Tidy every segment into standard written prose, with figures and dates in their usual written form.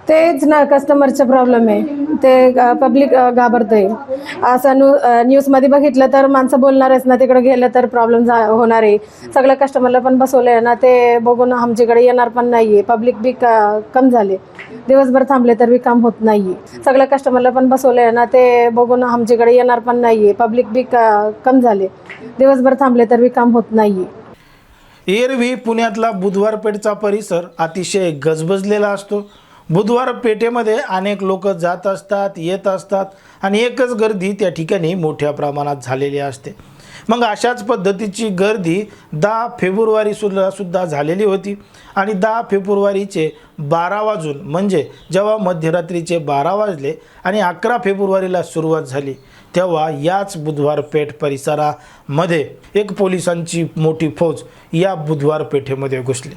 तेच ना, कस्टमरचा प्रॉब्लेम आहे. ते पब्लिक घाबरतंय. असं न्यूजमध्ये बघितलं तर माणसं बोलणारच ना, तिकडे गेलं तर प्रॉब्लेम होणार आहे. सगळ्या कस्टमरला पण बसवलं ना, ते बघून आमच्याकडे येणार पण नाही आहे. पब्लिक बी कम झाले. दिवसभर थांबले तर बी काम होत नाही आहे. सगळ्या कस्टमरला पण बसवलं ना, ते बघून आमच्याकडे येणार पण नाही आहे. पब्लिक बी कम झाले. दिवसभर थांबले तर बी काम होत नाही आहे. एरवी पुण्यातला बुधवार पेठचा परिसर अतिशय गजबजलेला असतो. बुधवार पेठेमध्ये अनेक लोक जात असतात, येत असतात आणि एकच गर्दी त्या ठिकाणी मोठ्या प्रमाणात झालेली असते. मग अशाच पद्धतीची गर्दी 10 फेब्रुवारी सुद्धा झालेली होती आणि 10 फेब्रुवारीचे 12 वाजून म्हणजे जेव्हा मध्यरात्रीचे 12 वाजले आणि 11 फेब्रुवारीला सुरुवात झाली तेव्हा याच बुधवार पेठ परिसरामध्ये एक पोलिसांची मोठी फौज या बुधवार पेठेमध्ये घुसली.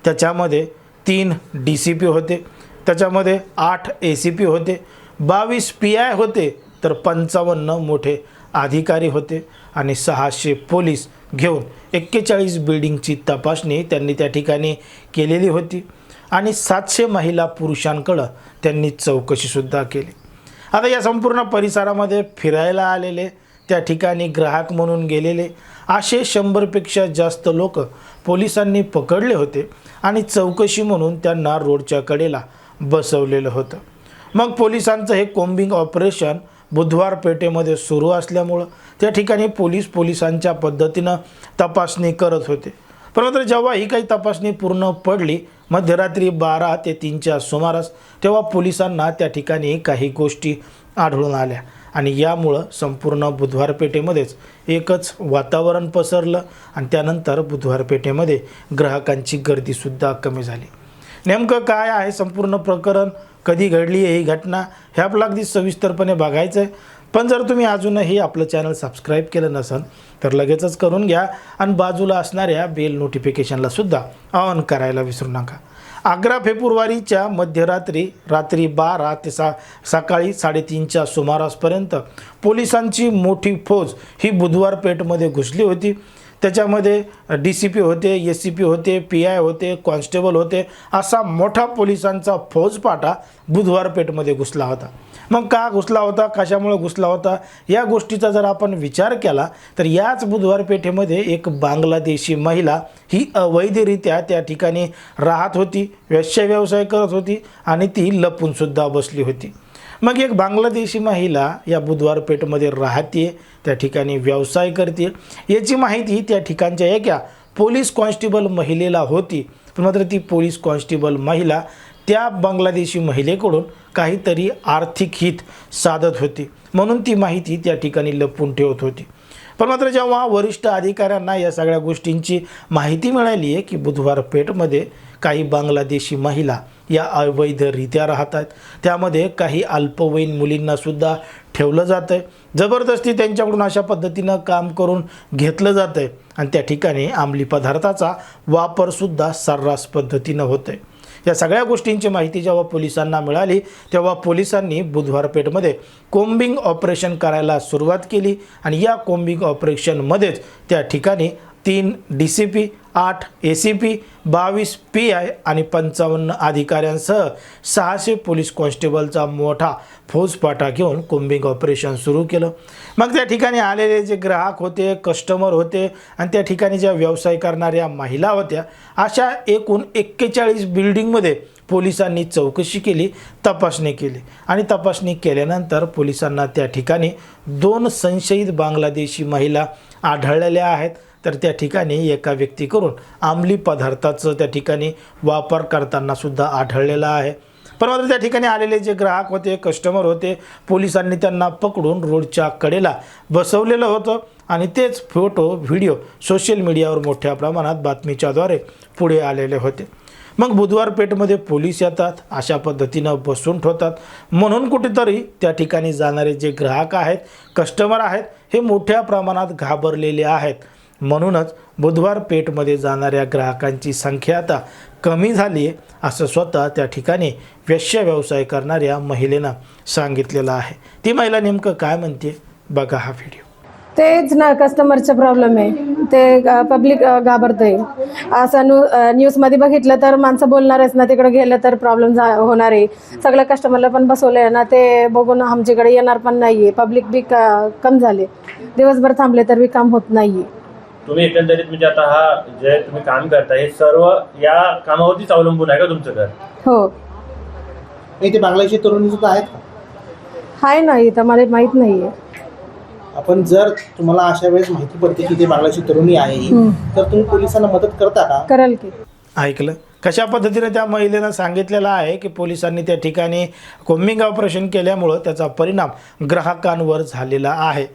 त्याच्यामध्ये 3 DCP होते, त्याच्यामध्ये 8 ACP होते, 22 PI होते, तर 55 मोठे अधिकारी होते आणि 600 पोलीस घेऊन 41 बिल्डिंगची तपासणी त्यांनी त्या ठिकाणी केलेली होती आणि 700 महिला पुरुषांकडं त्यांनी चौकशीसुद्धा केली. आता या संपूर्ण परिसरामध्ये फिरायला आलेले, त्या ठिकाणी ग्राहक म्हणून गेलेले असे 100पेक्षा जास्त लोक पोलिसांनी पकडले होते आणि चौकशी म्हणून त्यांना रोडच्या कडेला बसवलेलं होतं. मग पोलिसांचं हे कोम्बिंग ऑपरेशन बुधवार पेठेमध्ये सुरू असल्यामुळं त्या ठिकाणी पोलिसांच्या पद्धतीनं तपासणी करत होते. परंतु जेव्हा ही काही तपासणी पूर्ण पडली मध्यरात्री 12 ते 3च्या सुमारास तेव्हा पोलिसांना त्या ठिकाणी काही गोष्टी आढळून आल्या आणि यामुळं संपूर्ण बुधवार पेठेमध्येच एकच वातावरण पसरलं आणि त्यानंतर बुधवार पेठेमध्ये ग्राहकांची गर्दीसुद्धा कमी झाली. नेमकं काय आहे संपूर्ण प्रकरण, कधी घडली ही घटना, हे आपलं अगदी सविस्तरपणे बघायचं आहे. पण जर तुम्ही अजूनही आपलं चॅनल सबस्क्राईब केलं नसेल तर लगेचच करून घ्या आणि बाजूला असणाऱ्या बेल नोटिफिकेशनला सुद्धा ऑन करायला विसरू नका. 11 फेब्रुवारीच्या मध्यरात्री रात्री 12 ते सकाळी 3:30च्या सुमारासपर्यंत पोलिसांची मोठी फौज ही बुधवार पेठमध्ये घुसली होती. त्याच्यामध्ये DCP होते, SCP होते, PI होते, कॉन्स्टेबल होते, असा मोठा पोलिसांचा फौजपाटा बुधवार पेठमध्ये घुसला होता. मग का घुसला होता, कशामुळे घुसला होता, या गोष्टीचा जर आपण विचार केला तर याच बुधवार पेठेमध्ये एक बांगलादेशी महिला ही अवैधरित्या त्या ठिकाणी राहत होती, वेश्या व्यवसाय करत होती आणि ती लपूनसुद्धा बसली होती. मग एक बांगलादेशी महिला या बुधवार पेठमध्ये राहते, त्या ठिकाणी व्यवसाय करते, याची माहिती त्या ठिकाणच्या एका पोलीस कॉन्स्टेबल महिलेला होती. पण मात्र ती पोलीस कॉन्स्टेबल महिला त्या बांगलादेशी महिलेकडून काहीतरी आर्थिक हित साधत होती म्हणून ती माहिती त्या ठिकाणी लपवून ठेवत होती. पण मात्र जेव्हा वरिष्ठ अधिकाऱ्यांना या सगळ्या गोष्टींची माहिती मिळाली आहे की बुधवार पेठमध्ये काही बांगलादेशी महिला या अवैधरित्या राहतात, त्यामध्ये काही अल्पवयीन मुलींनासुद्धा ठेवलं जातं आहे, जबरदस्ती त्यांच्याकडून अशा पद्धतीनं काम करून घेतलं जातं आहे आणि त्या ठिकाणी अंमली पदार्थाचा वापरसुद्धा सर्रास पद्धतीनं होतं आहे. या सगळ्या गोष्टींची माहिती जेव्हा पोलिसांना मिळाली तेव्हा पोलिसांनी बुधवार पेठमध्ये कोम्बिंग ऑपरेशन करायला सुरुवात केली आणि या कोम्बिंग ऑपरेशनमध्येच त्या ठिकाणी 3 DCP, 8 ACP, 22 PI आणि 55 अधिकाऱ्यांसह 600 पोलीस कॉन्स्टेबलचा मोठा फौजपाटा घेऊन कोम्बिंग ऑपरेशन सुरू केलं. मग त्या ठिकाणी आलेले जे ग्राहक होते, कस्टमर होते आणि त्या ठिकाणी ज्या व्यवसाय करणाऱ्या महिला होत्या, अशा एकूण 41 बिल्डिंगमध्ये पोलिसांनी चौकशी केली, तपासणी केली आणि तपासणी केल्यानंतर पोलिसांना त्या ठिकाणी 2 संशयित बांगलादेशी महिला आढळलेल्या आहेत. तर त्या ठिकाणी एका व्यक्तीकडून अंमली पदार्थाचं त्या ठिकाणी वापर करताना सुद्धा आढळलेला आहे. पण मात्र त्या ठिकाणी आलेले जे ग्राहक होते, कस्टमर होते, पोलिसांनी त्यांना पकडून रोडच्या कडेला बसवलेलं होतं आणि तेच फोटो व्हिडिओ सोशल मीडियावर मोठ्या प्रमाणात बातमीच्याद्वारे पुढे आलेले होते. मग बुधवार पेठमध्ये पोलीस येतात, अशा पद्धतीनं बसून ठेवतात म्हणून कुठेतरी त्या ठिकाणी जाणारे जे ग्राहक आहेत, कस्टमर आहेत, हे मोठ्या प्रमाणात घाबरलेले आहेत. म्हणूनच बुधवार पेठमध्ये जाणाऱ्या ग्राहकांची संख्या आता कमी झाली आहे असं स्वतः त्या ठिकाणी वेश्या व्यवसाय करणाऱ्या महिलेनं सांगितलेलं आहे. ती महिला नेमकं काय म्हणते बघा हा व्हिडिओ. तेच ना कस्टमरचा प्रॉब्लेम आहे. ते पब्लिक घाबरते. असं न्यूजमध्ये बघितलं तर माणसं बोलणारच ना, तिकडे गेलं तर प्रॉब्लेम होणार आहे. सगळं कस्टमरला पण बसवलं आहे ना, ते बघून आमच्याकडे येणार पण नाही आहे. पब्लिक बी कम झाले, दिवसभर थांबले तर बी काम होत नाही आहे. तुम्ही एकंदरीत म्हणजे आता हा जे तुम्ही काम करता हे सर्व या कामावरतीच अवलंबून आहे का तुमचं घर? हो इथे बांगलादेशी तरुणी सुद्धा आहेत का? आहे ना, इथं मला माहीत नाही आहे. आपण जर तुम्हाला अशा वेळेस माहिती पडते की ते बांगलादेशी तरुणी आहे तर तुम्ही पोलिसांना मदत करता का? कराल की. ऐकलं कशा पद्धतीने त्या महिलेनं सांगितलेलं आहे की पोलिसांनी त्या ठिकाणी कोम्बिंग ऑपरेशन केल्यामुळं त्याचा परिणाम ग्राहकांवर झालेला आहे.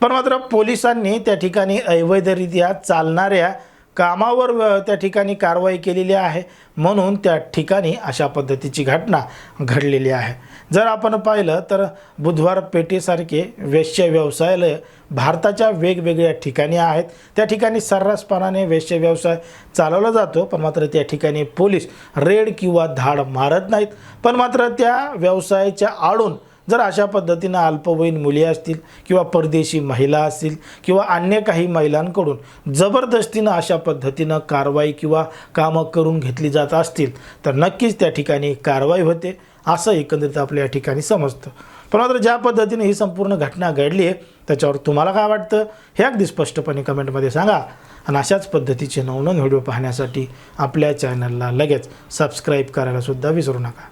पण मात्र पोलिसांनी त्या ठिकाणी अवैधरित्या चालणाऱ्या कामावर त्या ठिकाणी कारवाई केलेली आहे, म्हणून त्या ठिकाणी अशा पद्धतीची घटना घडलेली आहे. जर आपण पाहिलं तर बुधवार पेठेसारखे वेश्या व्यवसायालय भारताच्या वेगवेगळ्या ठिकाणी आहेत. त्या ठिकाणी सर्रासपणाने वेश्या व्यवसाय चालवला जातो, पण मात्र त्या ठिकाणी पोलीस रेड किंवा धाड मारत नाहीत. पण मात्र त्या व्यवसायाच्या आडून जर अशा पद्धतीनं अल्पवयीन मुली असतील किंवा परदेशी महिला असतील किंवा अन्य काही महिलांकडून जबरदस्तीनं अशा पद्धतीनं कारवाई किंवा कामं करून घेतली जात असतील तर नक्कीच त्या ठिकाणी कारवाई होते, असं एकंदरीत आपल्या या ठिकाणी समजतं. पण मात्र ज्या पद्धतीने ही संपूर्ण घटना घडली आहे त्याच्यावर तुम्हाला काय वाटतं हे अगदी स्पष्टपणे कमेंटमध्ये सांगा. आणि अशाच पद्धतीचे नवनवीन व्हिडिओ पाहण्यासाठी आपल्या चॅनलला लगेच सबस्क्राईब करायला सुद्धा विसरू नका.